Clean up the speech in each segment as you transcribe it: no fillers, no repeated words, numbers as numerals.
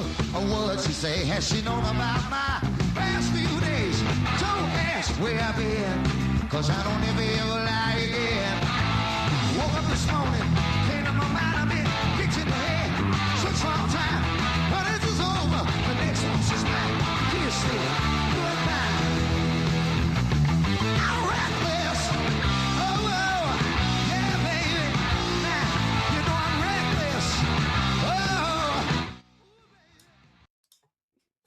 what she say? Has she known about my past few days? Don't ask where I've been, cause I don't ever lie again. Woke up this morning, cleaned up my mind, I've been kicked in the head. Such long time, but this is over. The next one's just mine. Kiss me, goodbye. I'm reckless. Oh, yeah, baby. Now, you know I'm reckless. Oh.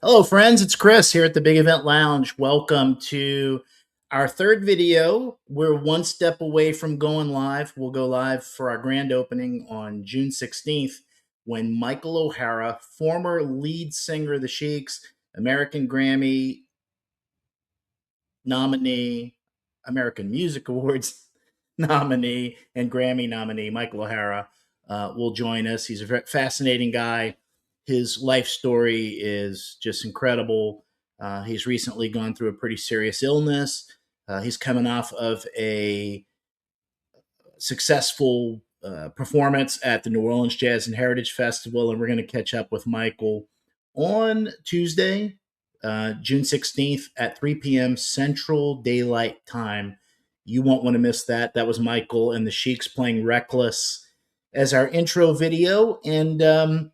Hello, friends. It's Chris here at the Big Event Lounge. Welcome to our third video. We're one step away from going live. We'll go live for our grand opening on June 16th when Michael O'Hara, former lead singer of the Sheiks, American Grammy nominee, American Music Awards nominee, and Grammy nominee, Michael O'Hara, will join us. He's a very fascinating guy. His life story is just incredible. He's recently gone through a pretty serious illness. He's coming off of a successful performance at the New Orleans Jazz and Heritage Festival, and we're going to catch up with Michael on Tuesday, June 16th at 3 p.m. Central Daylight Time. You won't want to miss that. That was Michael and the Sheiks playing Reckless as our intro video. And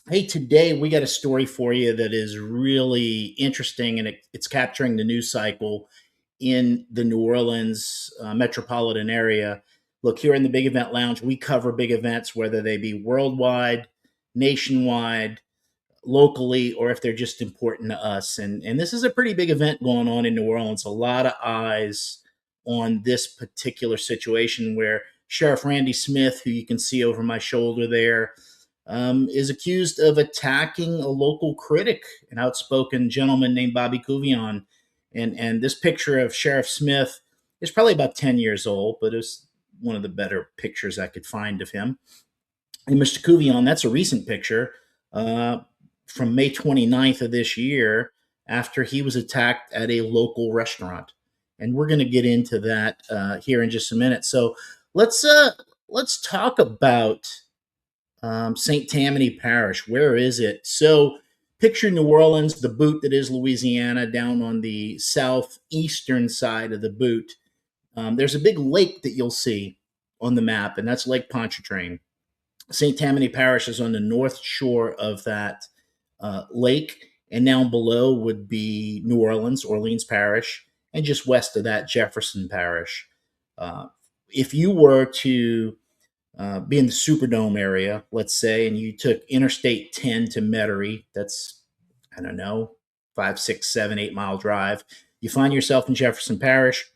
hey, today we got a story for you that is really interesting, and it's capturing the news cycle in the New Orleans metropolitan area. Look, here in the Big Event Lounge, we cover big events, whether they be worldwide, nationwide, locally, or if they're just important to us. And this is a pretty big event going on in New Orleans. A lot of eyes on this particular situation where Sheriff Randy Smith, who you can see over my shoulder there, is accused of attacking a local critic, an outspoken gentleman named Bobby Couvillion. And this picture of Sheriff Smith is probably about 10 years old, but it's one of the better pictures I could find of him. And Mr. Couvillion, that's a recent picture from May 29th of this year after he was attacked at a local restaurant. And we're going to get into that here in just a minute. So let's talk about St. Tammany Parish. Where is it? So picture New Orleans, the boot that is Louisiana, down on the southeastern side of the boot. There's a big lake that you'll see on the map, and that's Lake Pontchartrain. St. Tammany Parish is on the north shore of that lake, and down below would be New Orleans Parish, and just west of that, Jefferson Parish. If you were to be in the Superdome area, let's say, and you took Interstate 10 to Metairie, that's, I don't know, 5, 6, 7, 8 mile drive. You find yourself in Jefferson Parish,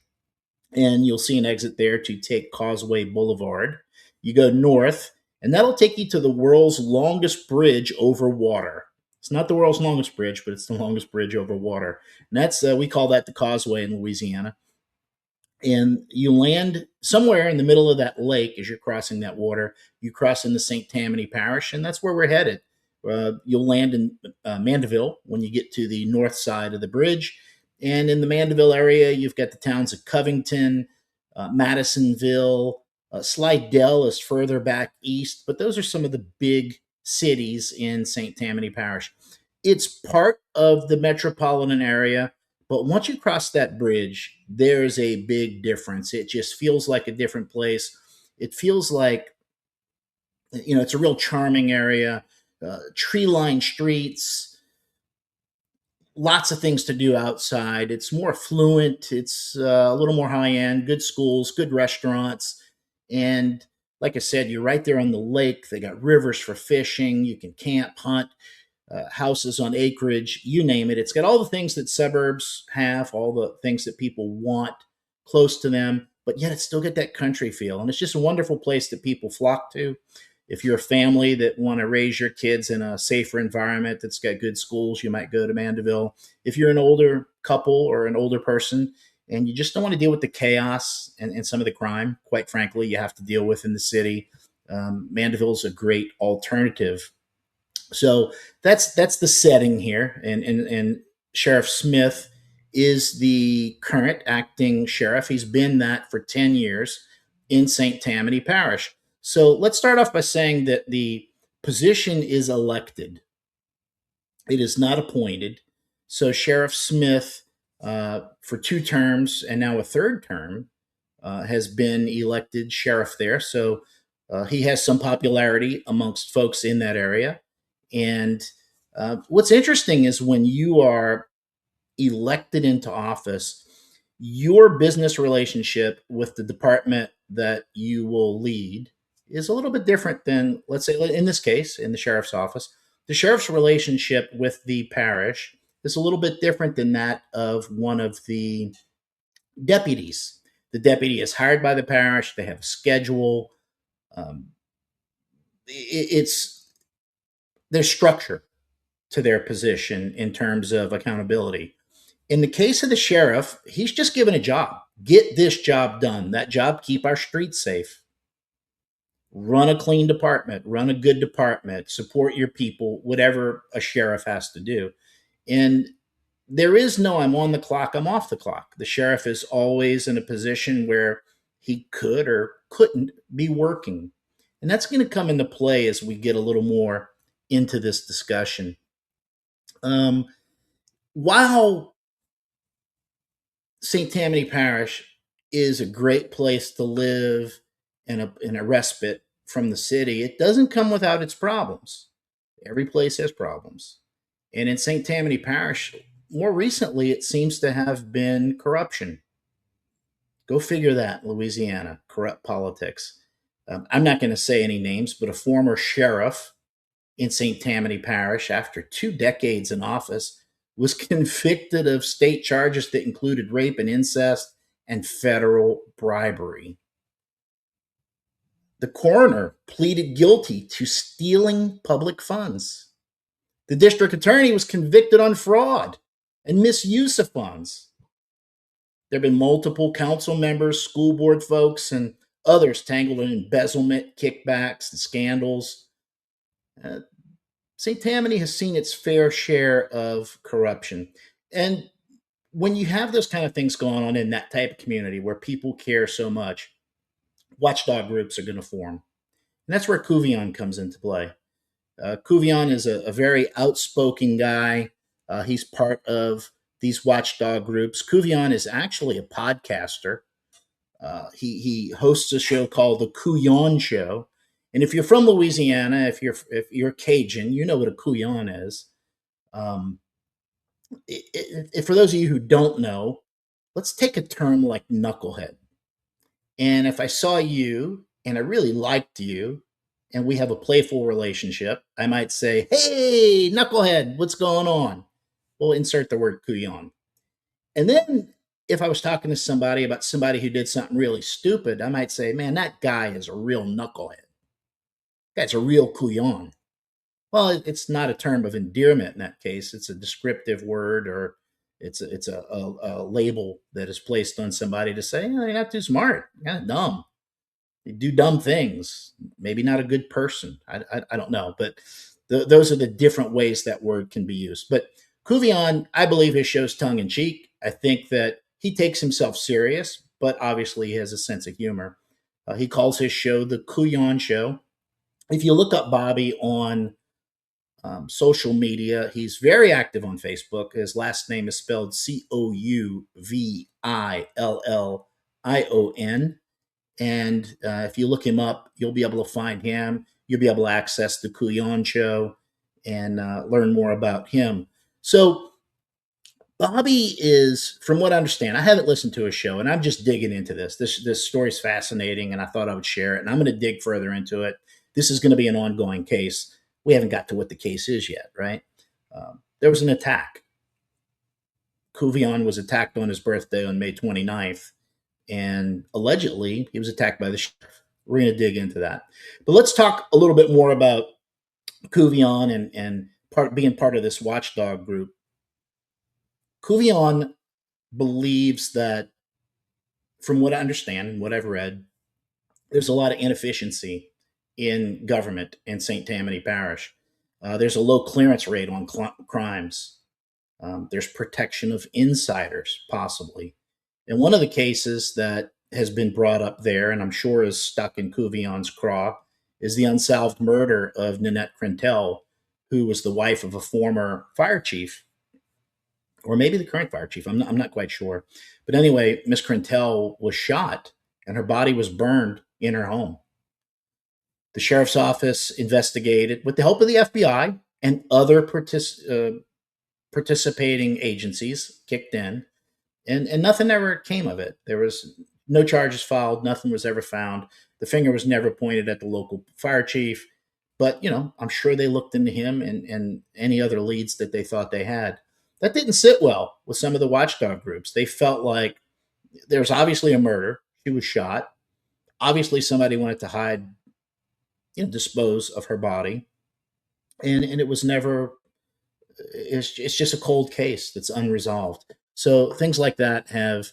and you'll see an exit there to take Causeway Boulevard. You go north, and that'll take you to the world's longest bridge over water. It's not the world's longest bridge, but it's the longest bridge over water. And that's, we call that the Causeway in Louisiana. And you land somewhere in the middle of that lake as you're crossing that water. You cross into St. Tammany Parish, and that's where we're headed. You'll land in Mandeville when you get to the north side of the bridge. And in the Mandeville area, you've got the towns of Covington, Madisonville, Slidell is further back east, but those are some of the big cities in St. Tammany Parish. It's part of the metropolitan area, but once you cross that bridge, there's a big difference. It just feels like a different place. It feels like, it's a real charming area, tree-lined streets, lots of things to do outside. It's more affluent. It's a little more high-end, good schools, good restaurants. And like I said, you're right there on the lake. They got rivers for fishing. You can camp, hunt, houses on acreage, you name it. It's got all the things that suburbs have, all the things that people want close to them, but yet it's still got that country feel. And it's just a wonderful place that people flock to. If you're a family that want to raise your kids in a safer environment that's got good schools, you might go to Mandeville. If you're an older couple or an older person and you just don't want to deal with the chaos and some of the crime, quite frankly, you have to deal with in the city, Mandeville is a great alternative. So that's the setting here. And Sheriff Smith is the current acting sheriff. He's been that for 10 years in St. Tammany Parish. So let's start off by saying that the position is elected. It is not appointed. So Sheriff Smith, for 2 terms and now a third term, has been elected sheriff there. So he has some popularity amongst folks in that area. And what's interesting is when you are elected into office, your business relationship with the department that you will lead is a little bit different than, let's say, in this case, in the sheriff's office. The sheriff's relationship with the parish is a little bit different than that of one of the deputies. The deputy is hired by the parish, they have a schedule. Um, it's there's structure to their position in terms of accountability. In the case of the sheriff, he's just given a job. Get this job done. That job, keep our streets safe. Run a clean department, run a good department, support your people, whatever a sheriff has to do. And there is no I'm on the clock, I'm off the clock. The sheriff is always in a position where he could or couldn't be working. And that's going to come into play as we get a little more into this discussion. Um, while St. Tammany Parish is a great place to live and a respite from the city, it doesn't come without its problems. Every place has problems. And in St. Tammany Parish, more recently, it seems to have been corruption. Go figure that, Louisiana, corrupt politics. I'm not going to say any names, but a former sheriff in St. Tammany Parish, after 2 decades in office, was convicted of state charges that included rape and incest and federal bribery. The coroner pleaded guilty to stealing public funds. The district attorney was convicted on fraud and misuse of funds. There have been multiple council members, school board folks, and others tangled in embezzlement, kickbacks, and scandals. Uh, St. Tammany has seen its fair share of corruption. And when you have those kind of things going on in that type of community where people care so much, watchdog groups are going to form. And that's where Couvillion comes into play. Couvillion is a very outspoken guy. He's part of these watchdog groups. Couvillion is actually a podcaster. He hosts a show called the Couillon Show. And if you're from Louisiana, if you're Cajun, you know what a Couillon is. Um, for those of you who don't know, let's take a term like knucklehead. And if I saw you and I really liked you and we have a playful relationship, I might say, "Hey, knucklehead, what's going on?" We'll insert the word couillon. And then if I was talking to somebody about somebody who did something really stupid, I might say, "Man, that guy is a real knucklehead. That's a real couillon." Well, it's not a term of endearment in that case. It's a descriptive word, or it's a label that is placed on somebody to say, "Oh, you're not too smart, you're kind of dumb. You do dumb things. Maybe not a good person." I don't know, but those are the different ways that word can be used. But Couvillion, I believe his show's tongue in cheek. I think that he takes himself serious, but obviously he has a sense of humor. He calls his show the Couillon Show. If you look up Bobby on social media, he's very active on Facebook. His last name is spelled Couvillion. And if you look him up, you'll be able to find him. You'll be able to access the Couillon Show and learn more about him. So, Bobby is, from what I understand, I haven't listened to his show, and I'm just digging into this. This story's fascinating, and I thought I would share it. And I'm going to dig further into it. This is going to be an ongoing case. We haven't got to what the case is yet, right? There was an attack. Couvillion was attacked on his birthday on May 29th, and allegedly he was attacked by the sheriff. We're going to dig into that. But let's talk a little bit more about Couvillion and being part of this watchdog group. Couvillion believes that, from what I understand and what I've read, there's a lot of inefficiency in government in St. Tammany Parish. There's a low clearance rate on crimes. There's protection of insiders, possibly. And one of the cases that has been brought up there, and I'm sure is stuck in Couvillion's craw, is the unsolved murder of Ninette Crentel, who was the wife of a former fire chief, or maybe the current fire chief. I'm not quite sure. But anyway, Miss Crentel was shot and her body was burned in her home. The sheriff's office investigated with the help of the FBI and other participating agencies kicked in, and nothing ever came of it. There was no charges filed, nothing was ever found. The finger was never pointed at the local fire chief, but I'm sure they looked into him and any other leads that they thought they had. That didn't sit well with some of the watchdog groups. They felt like there was obviously a murder. She was shot. Obviously, somebody wanted to hide, dispose of her body, and it was never. It's just a cold case that's unresolved. So things like that have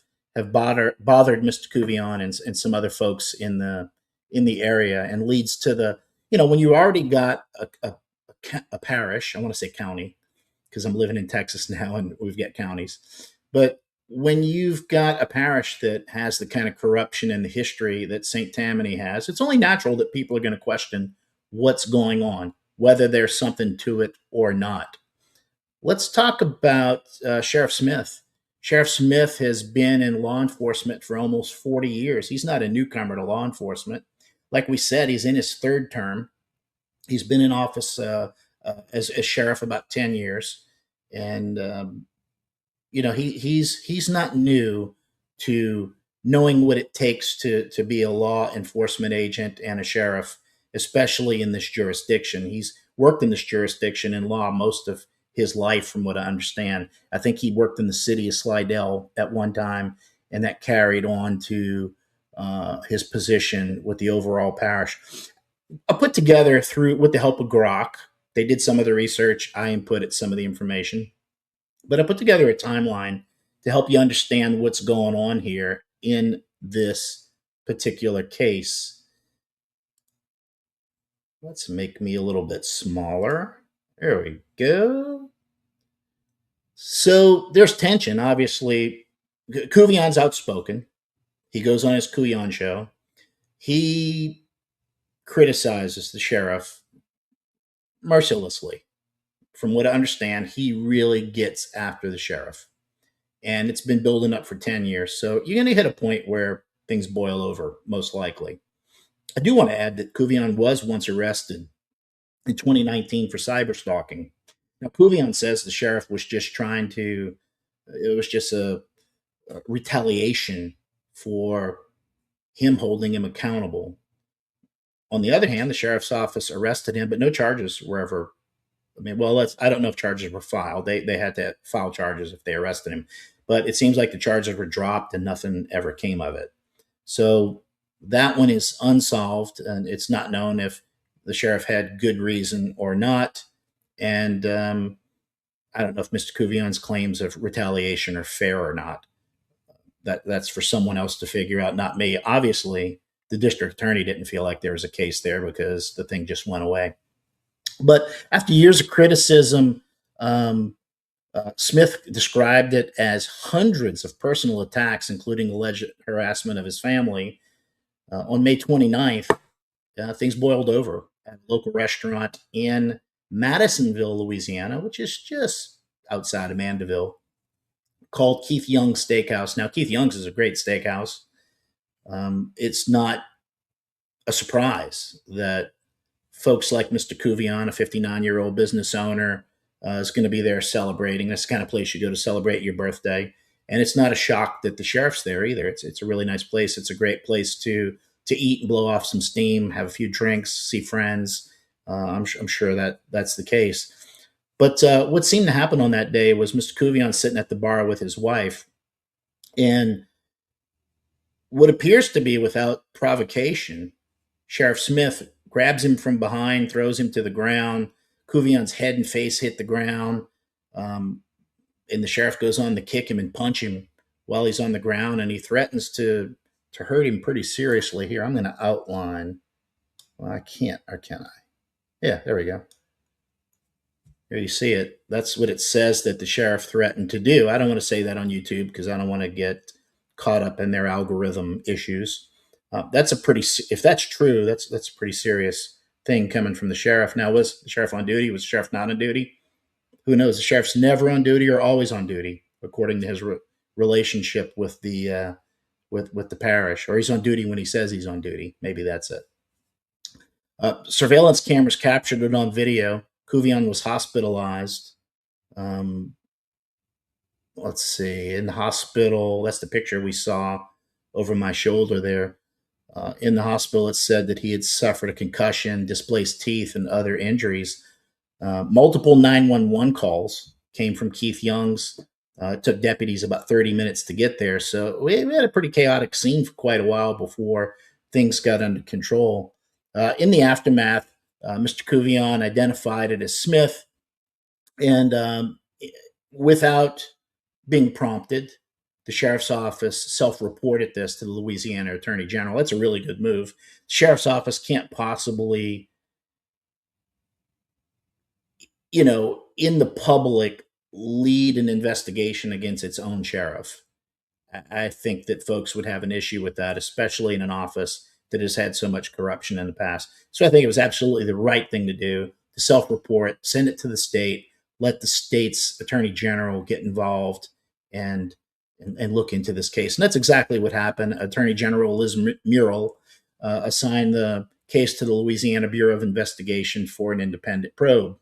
bothered Mr. Couvillion and some other folks in the area, and leads to the when you already got a parish. I want to say county because I'm living in Texas now and we've got counties, but when you've got a parish that has the kind of corruption and the history that St. Tammany has, it's only natural that people are going to question what's going on, whether there's something to it or not. Let's talk about Sheriff Smith. Sheriff Smith has been in law enforcement for almost 40 years. He's not a newcomer to law enforcement. Like we said, he's in his third term. He's been in office as sheriff about 10 years. And, he's not new to knowing what it takes to be a law enforcement agent and a sheriff, especially in this jurisdiction. He's worked in this jurisdiction in law most of his life, from what I understand. I think he worked in the city of Slidell at one time, and that carried on to his position with the overall parish. I put together with the help of Grok. They did some of the research. I inputted some of the information, but I put together a timeline to help you understand what's going on here in this particular case. Let's make me a little bit smaller. There we go. So there's tension, obviously. Couvillion's outspoken. He goes on his Couillon show. He criticizes the sheriff mercilessly. From what I understand, he really gets after the sheriff. And it's been building up for 10 years. So you're going to hit a point where things boil over, most likely. I do want to add that Couvillion was once arrested in 2019 for cyber stalking. Now, Couvillion says the sheriff was just it was just a retaliation for him holding him accountable. On the other hand, the sheriff's office arrested him, but no charges were ever. I don't know if charges were filed. They had to file charges if they arrested him, but it seems like the charges were dropped and nothing ever came of it. So that one is unsolved, and it's not known if the sheriff had good reason or not. And I don't know if Mr. Couvillion's claims of retaliation are fair or not. That's for someone else to figure out, not me. Obviously, the district attorney didn't feel like there was a case there because the thing just went away. But after years of criticism, Smith described it as hundreds of personal attacks, including alleged harassment of his family. On May 29th, things boiled over at a local restaurant in Madisonville, Louisiana, which is just outside of Mandeville, called Keith Young's Steakhouse. Now, Keith Young's is a great steakhouse. It's not a surprise that folks like Mr. Couvillion, a 59-year-old business owner, is going to be there celebrating. That's the kind of place you go to celebrate your birthday. And it's not a shock that the sheriff's there either. It's a really nice place. It's a great place to eat and blow off some steam, have a few drinks, see friends. I'm sure that's the case. But what seemed to happen on that day was Mr. Couvillion sitting at the bar with his wife, and what appears to be without provocation, Sheriff Smith grabs him from behind, throws him to the ground. Couvillion's head and face hit the ground, and the sheriff goes on to kick him and punch him while he's on the ground, and he threatens to hurt him pretty seriously. Here, I'm going to outline. Well, I can't, or can I? Yeah, there we go. Here you see it. That's what it says that the sheriff threatened to do. I don't want to say that on YouTube because I don't want to get caught up in their algorithm issues. If that's true, that's a pretty serious thing coming from the sheriff. Now, was the sheriff on duty? Was the sheriff not on duty? Who knows? The sheriff's never on duty or always on duty, according to his relationship with the with the parish, or he's on duty when he says he's on duty. Maybe that's it. Surveillance cameras captured it on video. Couvillion was hospitalized. Um, let's see, in the hospital. That's the picture we saw over my shoulder there. In the hospital, it said that he had suffered a concussion, displaced teeth, and other injuries. Multiple 911 calls came from Keith Young's. It took deputies about 30 minutes to get there. So we had a pretty chaotic scene for quite a while before things got under control. In the aftermath, Mr. Couvillion identified it as Smith, and without being prompted, the sheriff's office self-reported this to the Louisiana Attorney General. That's a really good move. The sheriff's office can't possibly, in the public, lead an investigation against its own sheriff. I think that folks would have an issue with that, especially in an office that has had so much corruption in the past. So I think it was absolutely the right thing to do, to self-report, send it to the state, let the state's attorney general get involved and look into this case. And that's exactly what happened. Attorney General Liz Murrell assigned the case to the Louisiana Bureau of Investigation for an independent probe.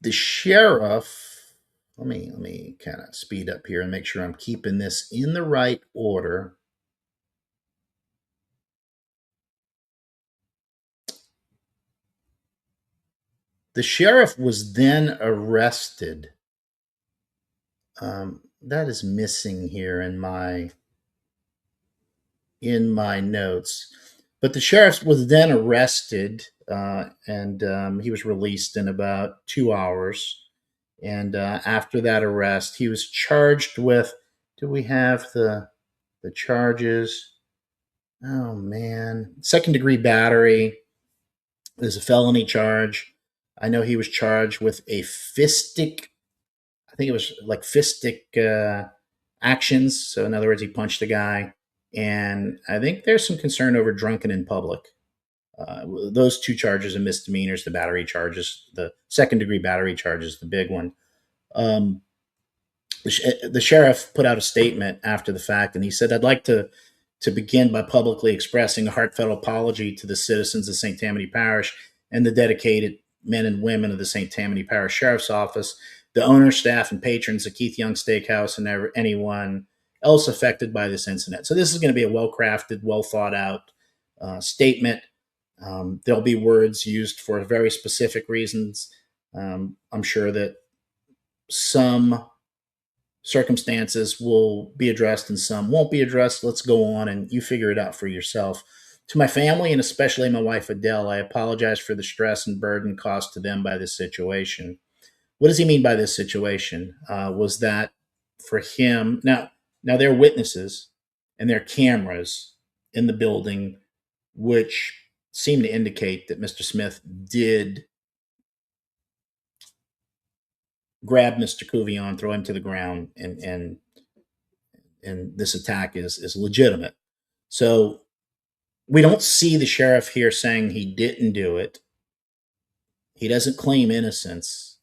The sheriff, let me kind of speed up here and make sure I'm keeping this in the right order. The sheriff was then arrested. That is missing here in my notes. But the sheriff was then arrested, and he was released in about 2 hours. And after that arrest, he was charged with. Do we have the charges? Oh man, second-degree battery is a felony charge. I know he was charged with a fistic. I think it was like fistic actions. So in other words, he punched a guy, and I think there's some concern over drunken in public. Those two charges are misdemeanors. The battery charges, the second-degree battery charge is the big one. The sheriff put out a statement after the fact, and he said, "I'd like to begin by publicly expressing a heartfelt apology to the citizens of St. Tammany Parish and the dedicated men and women of the St. Tammany Parish Sheriff's Office, the owner, staff, and patrons of Keith Young Steakhouse, and anyone else affected by this incident." So this is going to be a well-crafted, well-thought-out statement. There'll be words used for very specific reasons. I'm sure that some circumstances will be addressed and some won't be addressed. Let's go on and you figure it out for yourself. To my family and especially my wife Adele, I apologize for the stress and burden caused to them by this situation. What does he mean by this situation? Was that for him? Now there are witnesses and there are cameras in the building which seem to indicate that Mr. Smith did grab Mr. Couvillion, throw him to the ground, and this attack is legitimate. So we don't see the sheriff here saying he didn't do it. He doesn't claim innocence,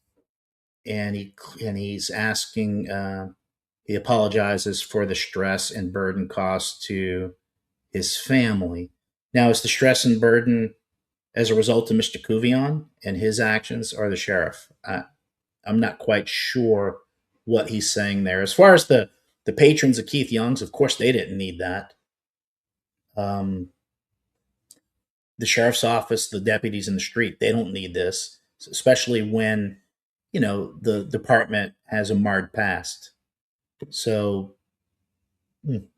and he's asking. He apologizes for the stress and burden caused to his family. Now, is the stress and burden as a result of Mr. Couvillion and his actions, or the sheriff? I'm not quite sure what he's saying there. As far as the patrons of Keith Young's, of course, they didn't need that. The sheriff's office, the deputies in the street, they don't need this, especially when, the department has a marred past. So,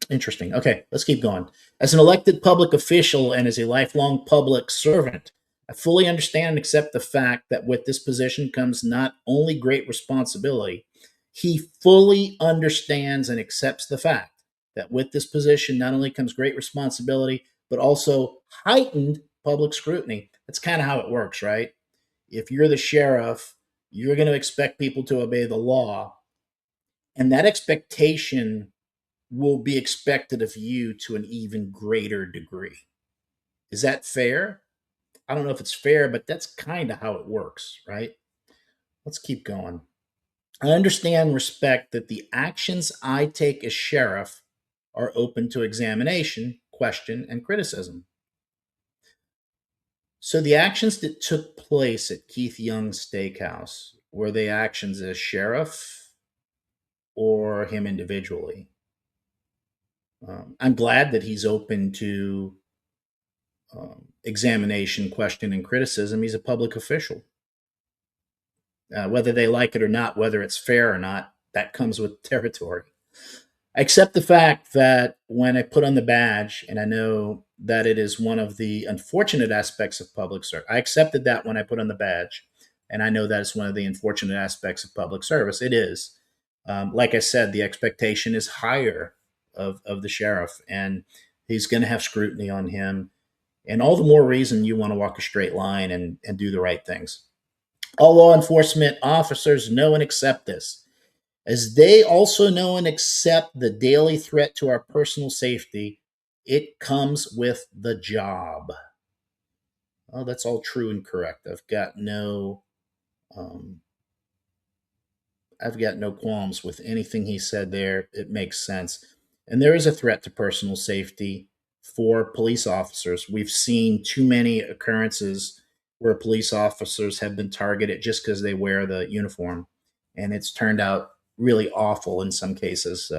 interesting. Okay, let's keep going. As an elected public official and as a lifelong public servant, I fully understand and accept the fact that with this position comes not only great responsibility, he fully understands and accepts the fact that with this position not only comes great responsibility, but also heightened public scrutiny. That's kind of how it works, right? If you're the sheriff, you're going to expect people to obey the law. And that expectation will be expected of you to an even greater degree. Is that fair? I don't know if it's fair, but that's kind of how it works, right? Let's keep going. I understand and respect that the actions I take as sheriff are open to examination, question, and criticism. So the actions that took place at Keith Young's steakhouse, were they actions as sheriff or him individually? I'm glad that he's open to examination, question, and criticism. He's a public official. Whether they like it or not, whether it's fair or not, that comes with territory. I accept the fact that when I put on the badge, and I know that it is one of the unfortunate aspects of public service, I accepted that when I put on the badge, and I know that it's one of the unfortunate aspects of public service. It is. Like I said, the expectation is higher of the sheriff, and he's going to have scrutiny on him. And all the more reason you want to walk a straight line and do the right things. All law enforcement officers know and accept this, as they also know and accept the daily threat to our personal safety. It comes with the job. Oh, that's all true and correct. Um, I've got no qualms with anything he said there. It makes sense. And there is a threat to personal safety for police officers. We've seen too many occurrences where police officers have been targeted just because they wear the uniform. And it's turned out really awful in some cases,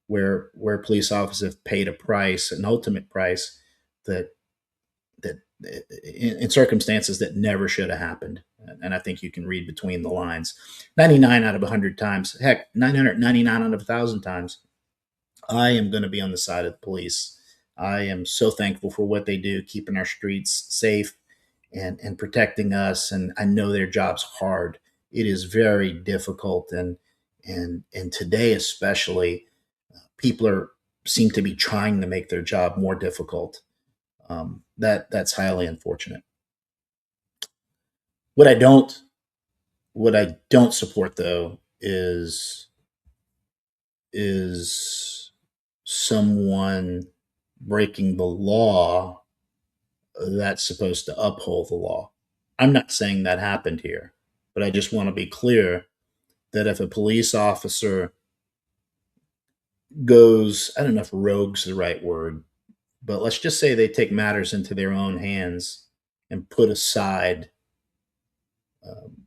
where police officers have paid a price, an ultimate price, that in circumstances that never should have happened. And I think you can read between the lines. 99 out of 100 times, heck, 999 out of 1,000 times, I am going to be on the side of the police. I am so thankful for what they do, keeping our streets safe and protecting us. And I know their job's hard. It is very difficult. And today, especially, people seem to be trying to make their job more difficult. That's highly unfortunate. What I don't what I don't support though is someone breaking the law that's supposed to uphold the law. I'm not saying that happened here, but I just want to be clear that if a police officer goes, I don't know if rogue's the right word, but let's just say they take matters into their own hands and put aside um,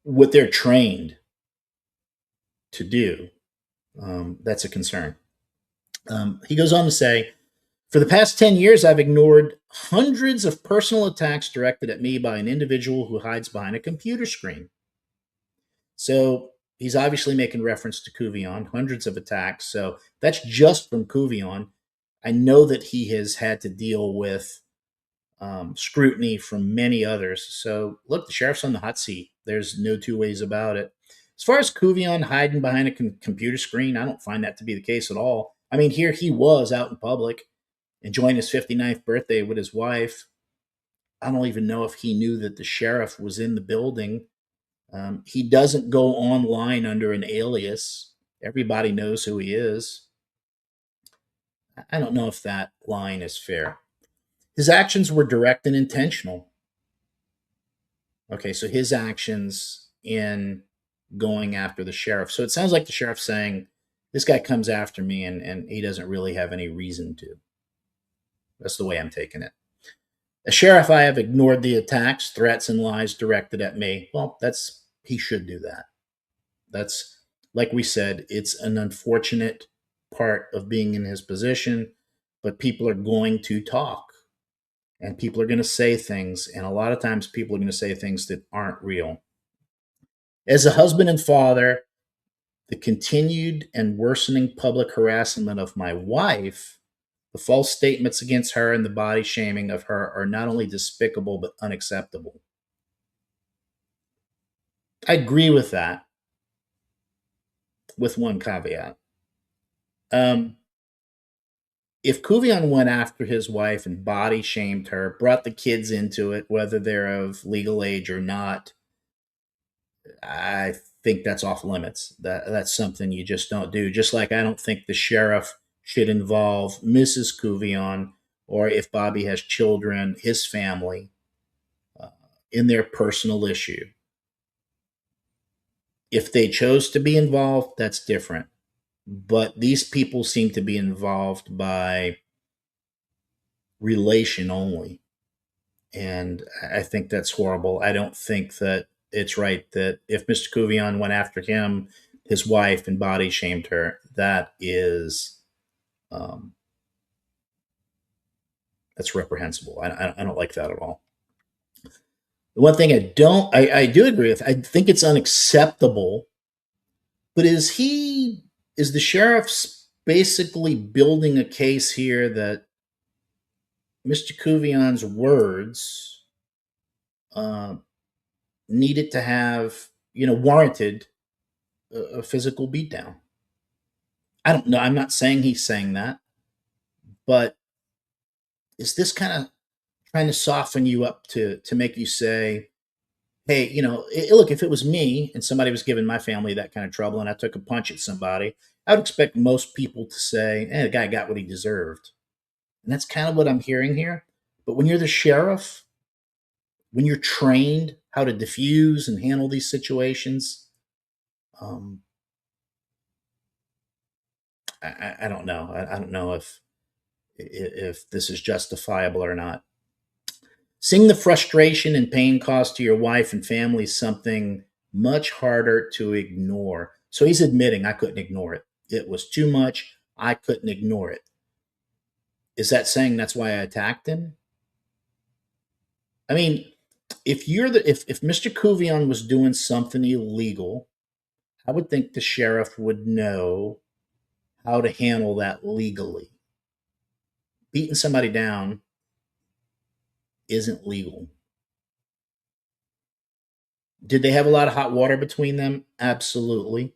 what they're trained to do, that's a concern. He goes on to say, for the past 10 years, I've ignored hundreds of personal attacks directed at me by an individual who hides behind a computer screen. So he's obviously making reference to Couvillion, hundreds of attacks. So that's just from Couvillion. I know that he has had to deal with scrutiny from many others. So look, the sheriff's on the hot seat. There's no two ways about it. As far as Couvillion hiding behind a computer screen, I don't find that to be the case at all. I mean, here he was out in public enjoying his 59th birthday with his wife. I don't even know if he knew that the sheriff was in the building. He doesn't go online under an alias. Everybody knows who he is. I don't know if that line is fair. His actions were direct and intentional. Okay, so his actions in going after the sheriff. So it sounds like the sheriff's saying, this guy comes after me and he doesn't really have any reason to. That's the way I'm taking it. As sheriff, I have ignored the attacks, threats, and lies directed at me. Well, he should do that. That's, like we said, it's an unfortunate part of being in his position, but people are going to talk and people are going to say things. And a lot of times people are going to say things that aren't real. As a husband and father, the continued and worsening public harassment of my wife, the false statements against her, and the body shaming of her are not only despicable but unacceptable. I agree with that, with one caveat. If Couvillion went after his wife and body shamed her, brought the kids into it, whether they're of legal age or not, I think that's off limits. That's something you just don't do. Just like I don't think the sheriff should involve Mrs. Couvillion, or if Bobby has children, his family, uh, in their personal issue. If they chose to be involved, that's different. But these people seem to be involved by relation only. And I think that's horrible. I don't think that it's right that if Mr. Couvillion went after him, his wife, and body shamed her, that is um, that's reprehensible. I don't like that at all. The one thing I do agree with, I think it's unacceptable. But is the sheriff's basically building a case here that Mr. Couvillion's words uh, needed to have, warranted a physical beatdown? I don't know. I'm not saying he's saying that, but is this kind of trying to soften you up to make you say, hey, look, if it was me and somebody was giving my family that kind of trouble and I took a punch at somebody, I would expect most people to say, the guy got what he deserved. And that's kind of what I'm hearing here. But when you're the sheriff, when you're trained how to diffuse and handle these situations, um, I don't know. I don't know if this is justifiable or not. Seeing the frustration and pain caused to your wife and family is something much harder to ignore. So he's admitting I couldn't ignore it. It was too much. I couldn't ignore it. Is that saying that's why I attacked him? I mean, if Mr. Couvillion was doing something illegal, I would think the sheriff would know how to handle that legally. Beating somebody down isn't legal. Did they have a lot of hot water between them? Absolutely.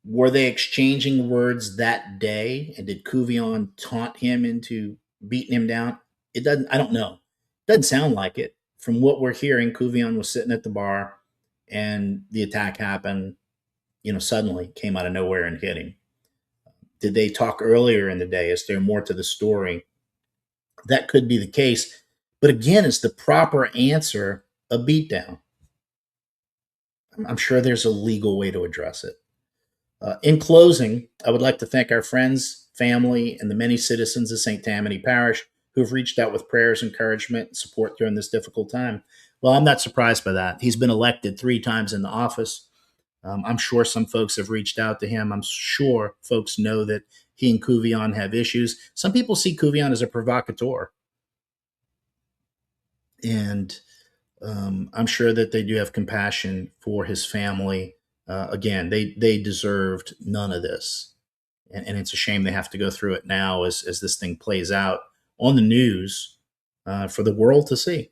Were they exchanging words that day? And did Couvillion taunt him into beating him down? It doesn't. I don't know. It doesn't sound like it. From what we're hearing, Couvillion was sitting at the bar, and the attack happened. Suddenly came out of nowhere and hit him. Did they talk earlier in the day? Is there more to the story? That could be the case. But again, is the proper answer a beatdown? I'm sure there's a legal way to address it. In closing, I would like to thank our friends, family, and the many citizens of St. Tammany Parish who have reached out with prayers, encouragement, and support during this difficult time. Well, I'm not surprised by that. He's been elected 3 times in the office. I'm sure some folks have reached out to him. I'm sure folks know that he and Couvillion have issues. Some people see Couvillion as a provocateur. And I'm sure that they do have compassion for his family. Again, they deserved none of this. And it's a shame they have to go through it now as this thing plays out on the news for the world to see.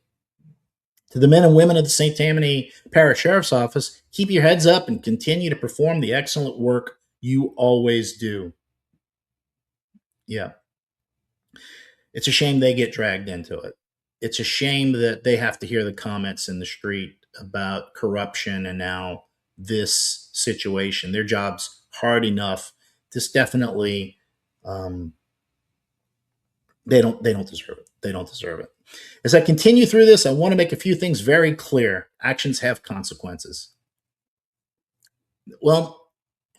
To the men and women of the St. Tammany Parish Sheriff's Office, keep your heads up and continue to perform the excellent work you always do. Yeah. It's a shame they get dragged into it. It's a shame that they have to hear the comments in the street about corruption and now this situation. Their job's hard enough. This definitely, they don't deserve it. They don't deserve it. As I continue through this, I want to make a few things very clear. Actions have consequences. Well,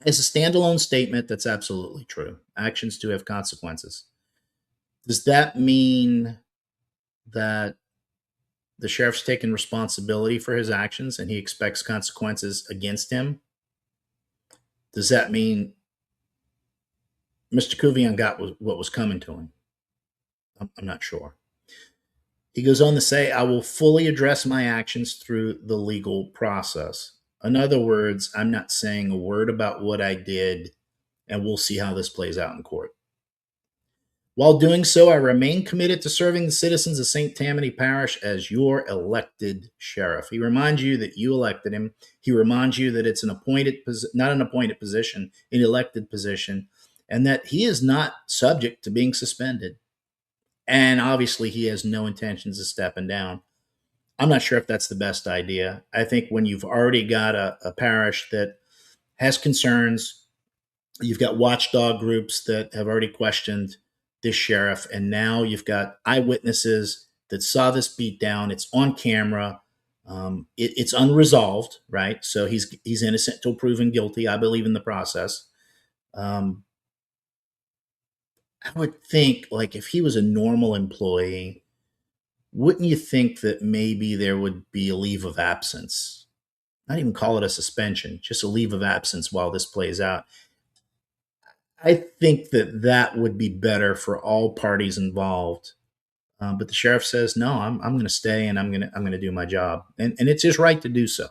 as a standalone statement, that's absolutely true. Actions do have consequences. Does that mean that the sheriff's taken responsibility for his actions and he expects consequences against him? Does that mean Mr. Couvillion got what was coming to him? I'm not sure. He goes on to say, I will fully address my actions through the legal process. In other words, I'm not saying a word about what I did, and we'll see how this plays out in court. While doing so, I remain committed to serving the citizens of St. Tammany Parish as your elected sheriff. He reminds you that you elected him. He reminds you that it's not an appointed position, an elected position, and that he is not subject to being suspended. And obviously, he has no intentions of stepping down. I'm not sure if that's the best idea. I think when you've already got a parish that has concerns, you've got watchdog groups that have already questioned this sheriff, and now you've got eyewitnesses that saw this beat down. It's on camera. It's unresolved, right? So he's innocent till proven guilty. I believe in the process. Um, I would think, like, if he was a normal employee, wouldn't you think that maybe there would be a leave of absence? Not even call it a suspension, just a leave of absence while this plays out. I think that that would be better for all parties involved. But the sheriff says, "No, I'm going to stay and I'm going to do my job," and it's his right to do so.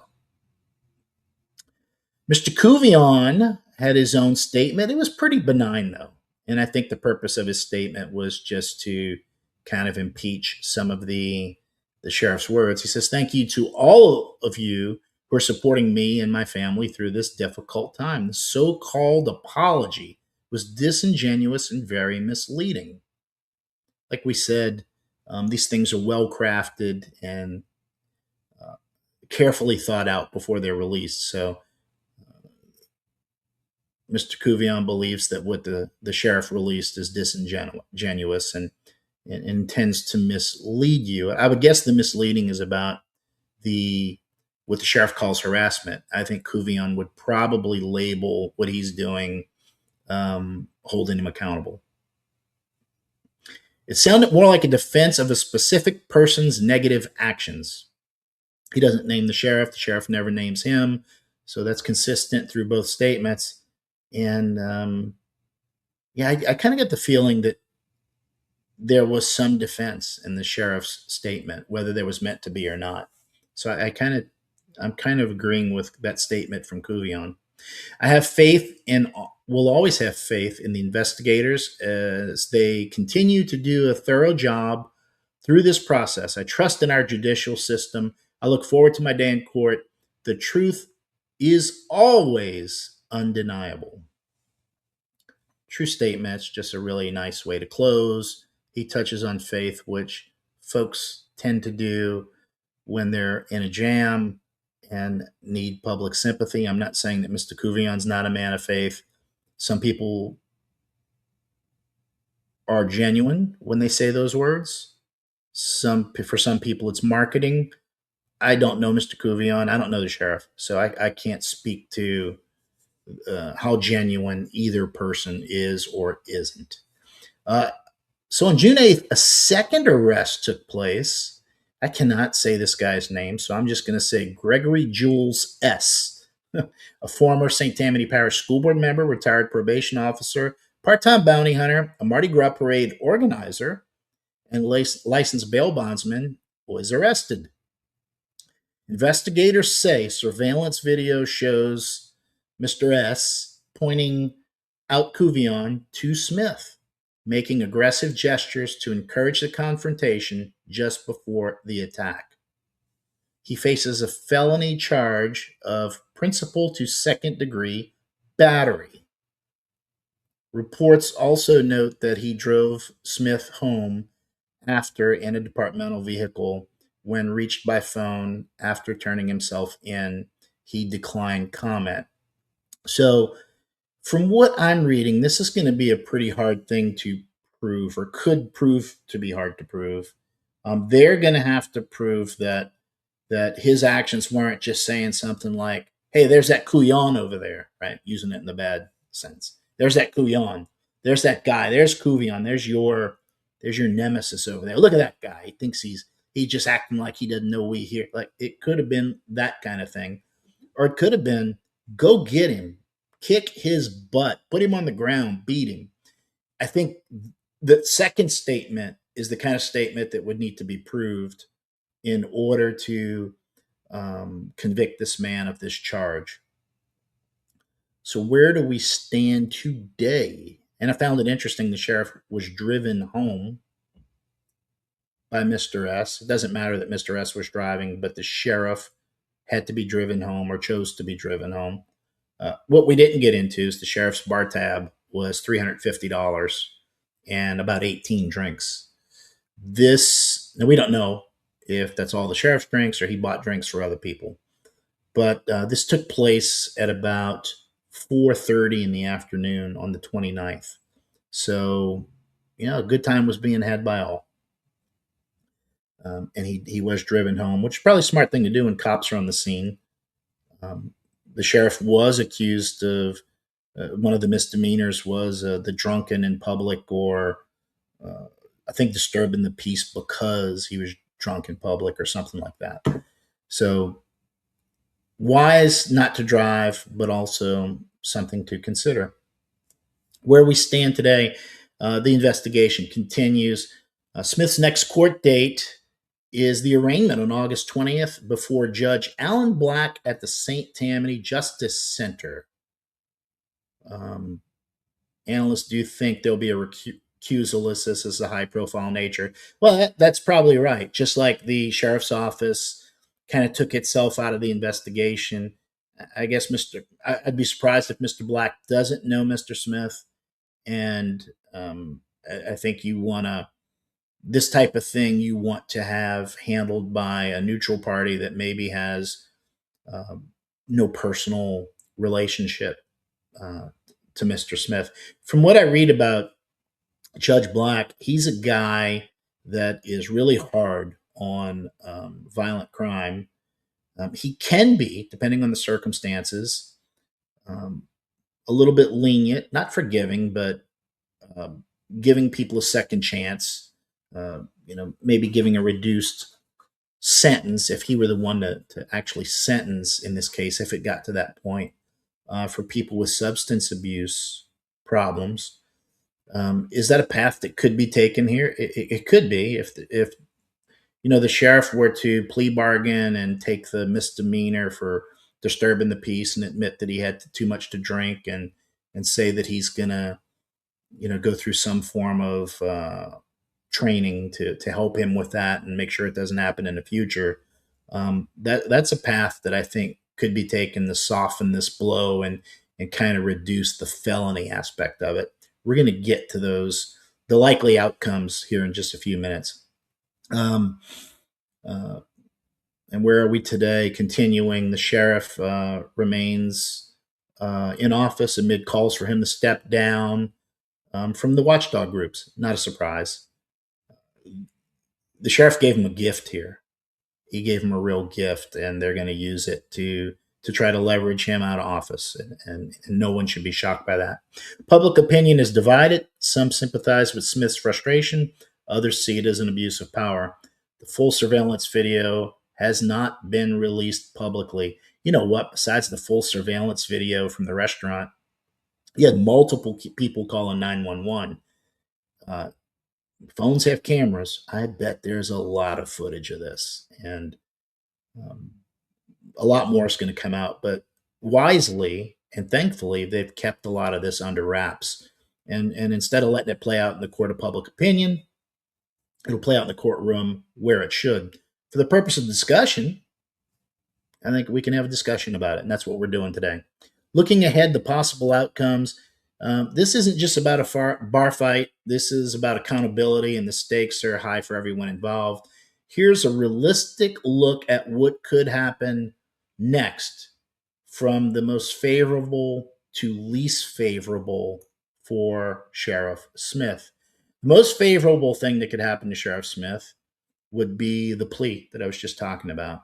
Mr. Couvillion had his own statement. It was pretty benign, though. And I think the purpose of his statement was just to kind of impeach some of the sheriff's words. He says, "Thank you to all of you who are supporting me and my family through this difficult time. The so called apology was disingenuous and very misleading." Like we said, these things are well crafted and uh, carefully thought out before they're released. So Mr. Couvillion believes that what the sheriff released is disingenuous and intends to mislead you. I would guess the misleading is about the what the sheriff calls harassment. I think Couvillion would probably label what he's doing holding him accountable. It sounded more like a defense of a specific person's negative actions. He doesn't name the sheriff never names him. So that's consistent through both statements. And yeah, I kind of get the feeling that there was some defense in the sheriff's statement, whether there was meant to be or not. So I'm kind of agreeing with that statement from Couvillion. I have faith in, will always have faith in the investigators as they continue to do a thorough job through this process. I trust in our judicial system. I look forward to my day in court. The truth is always undeniable. True statement. It's just a really nice way to close. He touches on faith, which folks tend to do when they're in a jam and need public sympathy. I'm not saying that Mr. Couvillion's not a man of faith. Some people are genuine when they say those words. For some people, it's marketing. I don't know Mr. Couvillion. I don't know the sheriff, so I can't speak to how genuine either person is or isn't. So on June 8th, a second arrest took place. I cannot say this guy's name, so I'm just going to say Gregory Jules S., a former St. Tammany Parish school board member, retired probation officer, part-time bounty hunter, a Mardi Gras parade organizer, and licensed bail bondsman, was arrested. Investigators say surveillance video shows Mr. S. pointing out Couvillion to Smith, making aggressive gestures to encourage the confrontation just before the attack. He faces a felony charge of principal to second degree battery. Reports also note that he drove Smith home after in a departmental vehicle. When reached by phone after turning himself in, he declined comment. So, from what I'm reading, this is going to be a pretty hard thing to prove, or could prove to be hard to prove. They're going to have to prove that his actions weren't just saying something like, "Hey, there's that Couillon over there," right? Using it in the bad sense. There's that Couillon. There's that guy. There's Couvillion. There's your nemesis over there. Look at that guy. He thinks he's just acting like he doesn't know we here. Like, it could have been that kind of thing, or it could have been, go get him, kick his butt, put him on the ground, beat him. I think the second statement is the kind of statement that would need to be proved in order to convict this man of this charge. So where do we stand today? And I found it interesting the sheriff was driven home by Mr. S. It doesn't matter that Mr. S was driving, but the sheriff had to be driven home, or chose to be driven home. What we didn't get into is the sheriff's bar tab was $350 and about 18 drinks. Now we don't know if that's all the sheriff drinks or he bought drinks for other people. But this took place at about 4:30 in the afternoon on the 29th. So, a good time was being had by all. And he was driven home, which is probably a smart thing to do when cops are on the scene. Um, the sheriff was accused of one of the misdemeanors was the drunken in public, or I think disturbing the peace because he was drunk in public or something like that. So wise not to drive, but also something to consider. Where we stand today, the investigation continues. Smith's next court date is the arraignment on August 20th before Judge Alan Black at the St. Tammany Justice Center. Analysts do think there'll be a recusal as this is a high profile nature. Well, that's probably right. Just like the sheriff's office kind of took itself out of the investigation. I guess I'd be surprised if Mr. Black doesn't know Mr. Smith. And I think this type of thing you want to have handled by a neutral party that maybe has no personal relationship to Mr. Smith. From what I read about Judge Black, he's a guy that is really hard on violent crime. He can be, depending on the circumstances, a little bit lenient, not forgiving, but giving people a second chance. Maybe giving a reduced sentence if he were the one to actually sentence in this case, if it got to that point, for people with substance abuse problems. Is that a path that could be taken here? It could be if the sheriff were to plea bargain and take the misdemeanor for disturbing the peace and admit that he had too much to drink and say that he's gonna go through some form of training to help him with that and make sure it doesn't happen in the future. That's a path that I think could be taken to soften this blow and kind of reduce the felony aspect of it. We're going to get to the likely outcomes here in just a few minutes. And where are we today? Continuing, the sheriff remains in office amid calls for him to step down from the watchdog groups. Not a surprise. The sheriff gave him a gift here. He gave him a real gift, and they're going to use it to try to leverage him out of office, and no one should be shocked by that. Public opinion is divided. Some sympathize with Smith's frustration. Others see it as an abuse of power. The full surveillance video has not been released publicly. You know what? Besides the full surveillance video from the restaurant, you had multiple people calling 911. Phones have cameras. I bet there's a lot of footage of this, and a lot more is going to come out. But wisely and thankfully, they've kept a lot of this under wraps. And instead of letting it play out in the court of public opinion, it'll play out in the courtroom where it should. For the purpose of discussion, I think we can have a discussion about it, and that's what we're doing today. Looking ahead, the possible outcomes. This isn't just about a bar fight. This is about accountability, and the stakes are high for everyone involved. Here's a realistic look at what could happen next, from the most favorable to least favorable for Sheriff Smith. The most favorable thing that could happen to Sheriff Smith would be the plea that I was just talking about.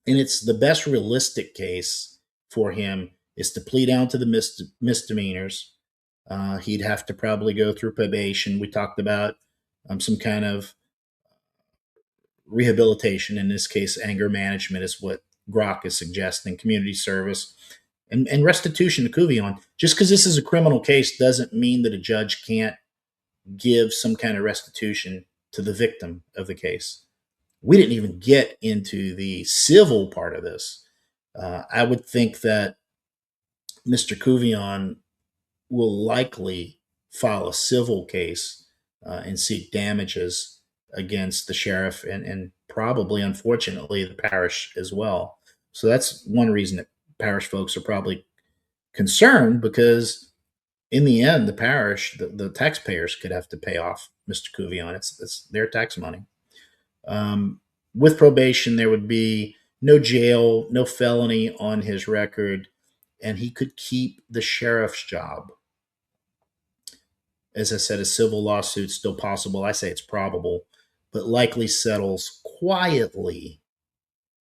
And it's the best realistic case for him is to plead down to the misdemeanors. He'd have to probably go through probation. We talked about some kind of rehabilitation. In this case, anger management is what Grok is suggesting, community service, and restitution to Couvillion. Just because this is a criminal case doesn't mean that a judge can't give some kind of restitution to the victim of the case. We didn't even get into the civil part of this. I would think that Mr. Couvillion will likely file a civil case and seek damages against the sheriff and probably, unfortunately, the parish as well. So that's one reason that parish folks are probably concerned, because in the end, the parish, the taxpayers could have to pay off Mr. Couvillion. It's their tax money. with probation, there would be no jail, no felony on his record, and he could keep the sheriff's job. As I said, a civil lawsuit's still possible. I say it's probable, but likely settles quietly.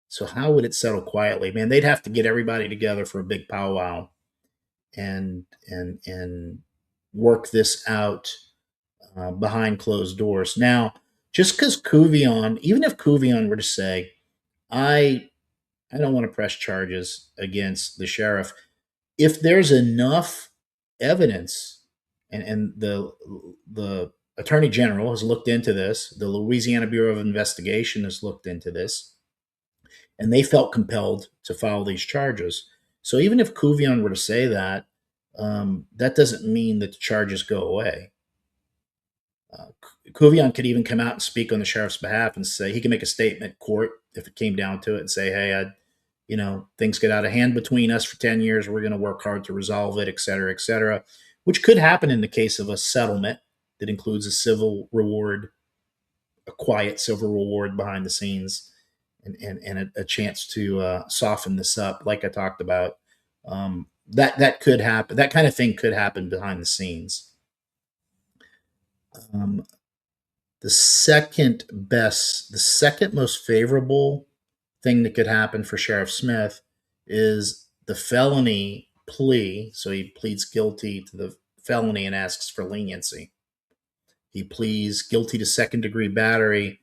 So how would it settle quietly? Man, they'd have to get everybody together for a big powwow and work this out behind closed doors. Now, just because Couvillion, even if Couvillion were to say, I I don't want to press charges against the sheriff, if there's enough evidence, and the attorney general has looked into this, the Louisiana Bureau of Investigation has looked into this, and they felt compelled to file these charges. So even if Couvillion were to say that, that doesn't mean that the charges go away. Couvillion could even come out and speak on the sheriff's behalf and say he can make a statement court if it came down to it and say, "Hey, things get out of hand between us for 10 years. We're going to work hard to resolve it, et cetera," which could happen in the case of a settlement that includes a civil reward, a quiet civil reward behind the scenes, and a chance to soften this up, like I talked about. That could happen. That kind of thing could happen behind the scenes. The second most favorable thing that could happen for Sheriff Smith is the felony plea. So he pleads guilty to the felony and asks for leniency. He pleads guilty to second-degree battery,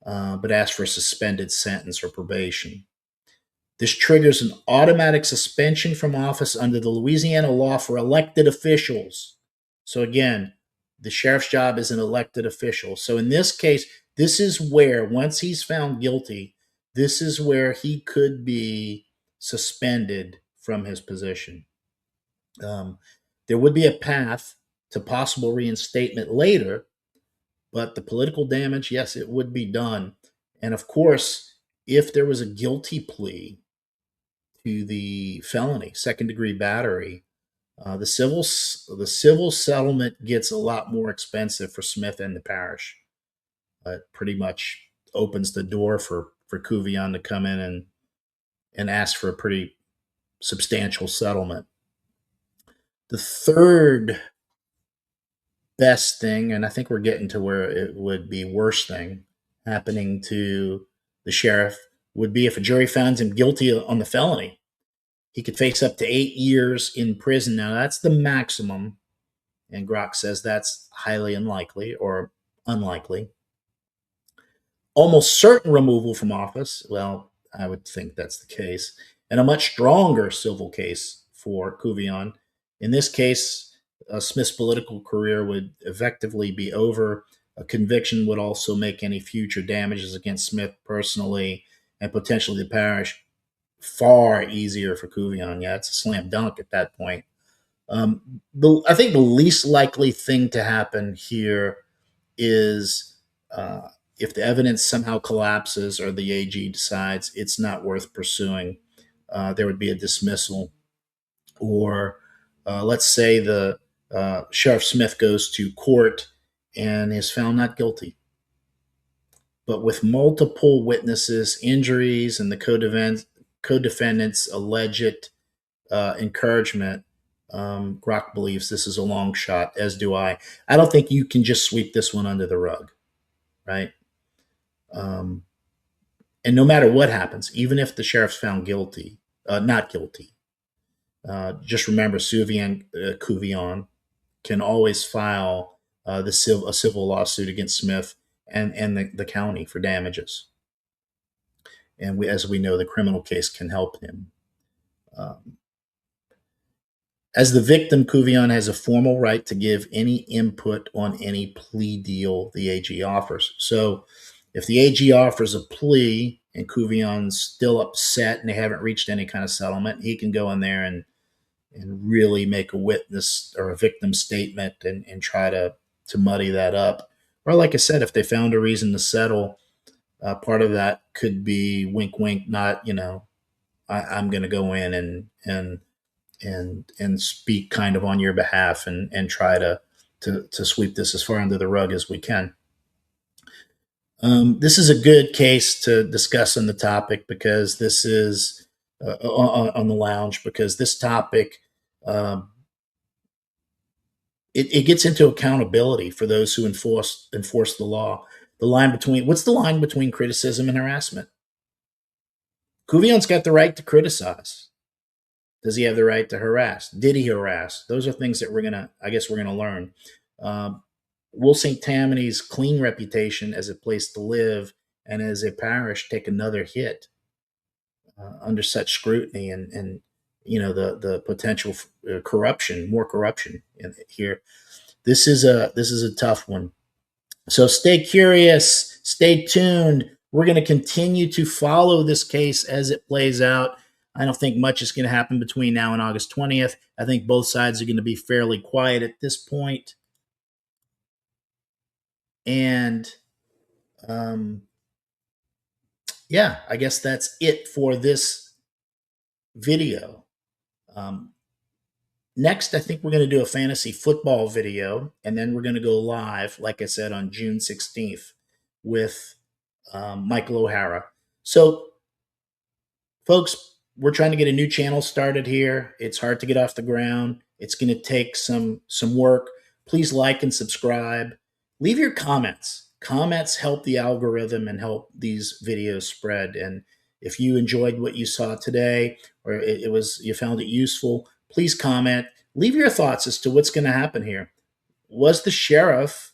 but asks for a suspended sentence or probation. This triggers an automatic suspension from office under the Louisiana law for elected officials. So again, the sheriff's job is an elected official. So in this case, this is where, once he's found guilty, this is where he could be suspended from his position. There would be a path to possible reinstatement later, but the political damage, yes, it would be done. And of course, if there was a guilty plea to the felony, second-degree battery, the civil settlement gets a lot more expensive for Smith and the parish. It pretty much opens the door for Couvillion to come in and ask for a pretty substantial settlement. The third best thing, and I think we're getting to where it would be worst thing happening to the sheriff, would be if a jury finds him guilty on the felony. He could face up to 8 years in prison. Now, that's the maximum, and Grock says that's highly unlikely or unlikely. Almost certain removal from office. Well, I would think that's the case. And a much stronger civil case for Couvillion. In this case, Smith's political career would effectively be over. A conviction would also make any future damages against Smith personally and potentially the parish far easier for Couvillion. Yeah, it's a slam dunk at that point. I think the least likely thing to happen here is if the evidence somehow collapses or the AG decides it's not worth pursuing, there would be a dismissal. Or let's say the Sheriff Smith goes to court and is found not guilty. But with multiple witnesses, injuries, and the co-defendant's alleged encouragement, Grock believes this is a long shot, as do I. I don't think you can just sweep this one under the rug, right? And no matter what happens, even if the sheriff's found guilty, not guilty, just remember Couvillion can always file a civil lawsuit against Smith and the county for damages. And as we know, the criminal case can help him. As the victim, Couvillion has a formal right to give any input on any plea deal the AG offers. So if the AG offers a plea and Couvillion's still upset and they haven't reached any kind of settlement, he can go in there and really make a witness or a victim statement and try to muddy that up. Or like I said, if they found a reason to settle, part of that could be wink, wink, not, I'm going to go in and speak kind of on your behalf and try to sweep this as far under the rug as we can. This is a good case to discuss on the topic because this is on the lounge because this topic um, it gets into accountability for those who enforce the law. The line between what's the line between criticism and harassment? Couvillion's got the right to criticize. Does he have the right to harass? Did he harass? Those are things that I guess we're gonna learn. Um, will St. Tammany's clean reputation as a place to live and as a parish take another hit under such scrutiny and the potential corruption, more corruption here? This is a tough one. So stay curious, stay tuned. We're going to continue to follow this case as it plays out. I don't think much is going to happen between now and August 20th. I think both sides are going to be fairly quiet at this point. And yeah, I guess that's it for this video. Um, Next, I think we're going to do a fantasy football video, and then we're going to go live, like I said, on June 16th with Michael O'Hara. So, folks, we're trying to get a new channel started here. It's hard to get off the ground. It's going to take some work. Please like and subscribe. Leave your comments. Comments help the algorithm and help these videos spread. And if you enjoyed what you saw today, or you found it useful, please comment. Leave your thoughts as to what's going to happen here. Was the sheriff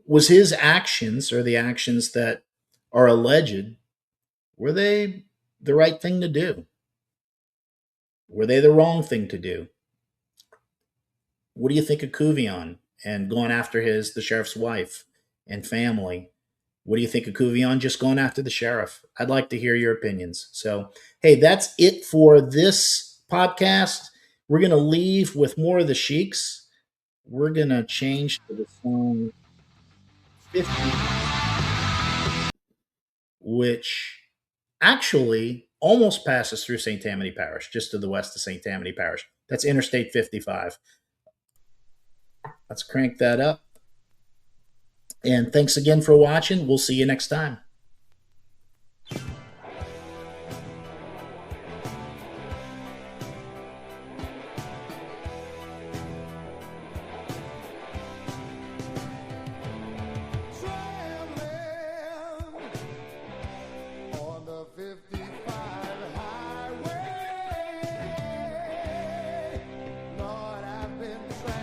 was his actions or the actions that are alleged, were they the right thing to do? Were they the wrong thing to do? What do you think of Couvillion and going after the sheriff's wife and family? What do you think of Couvillion just going after the sheriff? I'd like to hear your opinions. So, hey, that's it for this podcast. We're going to leave with more of the Sheiks. We're going to change to the song 50, which actually almost passes through St. Tammany Parish, just to the west of St. Tammany Parish. That's Interstate 55. Let's crank that up. And thanks again for watching. We'll see you next time.